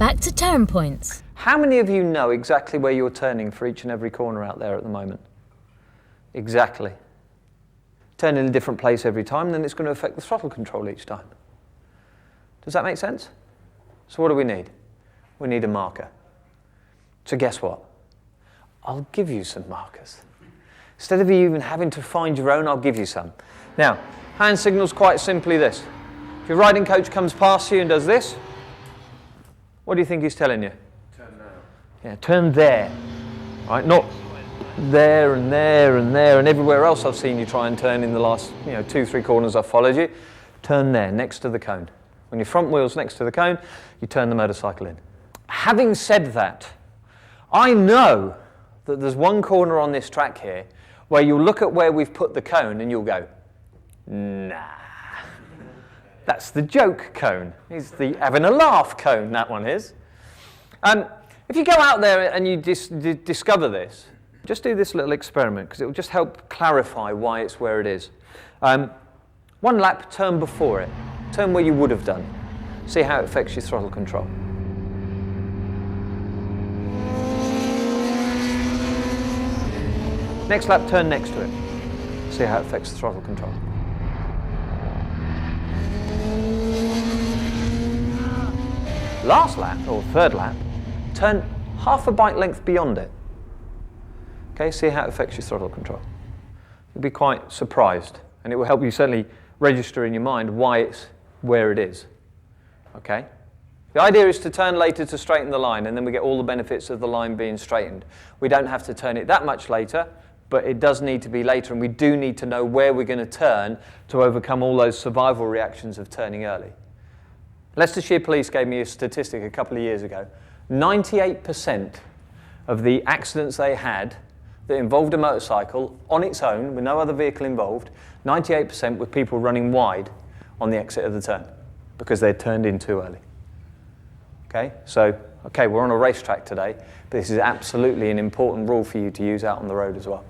Back to turn points. How many of you know exactly where you're turning for each and every corner out there at the moment? Exactly. Turn in a different place every time, then it's going to affect the throttle control each time. Does that make sense? So what do we need? We need a marker. So guess what? I'll give you some markers. Instead of you even having to find your own, I'll give you some. Now, hand signal's quite simply this. If your riding coach comes past you and does this, what do you think he's telling you? Turn now. Yeah, turn there. Right? Not there and there and there and everywhere else I've seen you try and turn in the last 2-3 corners I've followed you. Turn there, next to the cone. When your front wheel's next to the cone, you turn the motorcycle in. Having said that, I know that there's one corner on this track here where you'll look at where we've put the cone and you'll go, nah. That's the joke cone. It's the having a laugh cone, that one is. If you go out there and you discover this, just do this little experiment because it will just help clarify why it's where it is. One lap, turn before it. Turn where you would have done. See how it affects your throttle control. Next lap, turn next to it. See how it affects the throttle control. Last lap, or third lap, turn half a bike length beyond it. Okay, see how it affects your throttle control. You'll be quite surprised, and it will help you certainly register in your mind why it's where it is. Okay? The idea is to turn later to straighten the line, and then we get all the benefits of the line being straightened. We don't have to turn it that much later, but it does need to be later, and we do need to know where we're going to turn to overcome all those survival reactions of turning early. Leicestershire Police gave me a statistic a couple of years ago. 98% of the accidents they had that involved a motorcycle on its own, with no other vehicle involved, 98% were people running wide on the exit of the turn because they'd turned in too early. Okay, so, we're on a racetrack today, but this is absolutely an important rule for you to use out on the road as well.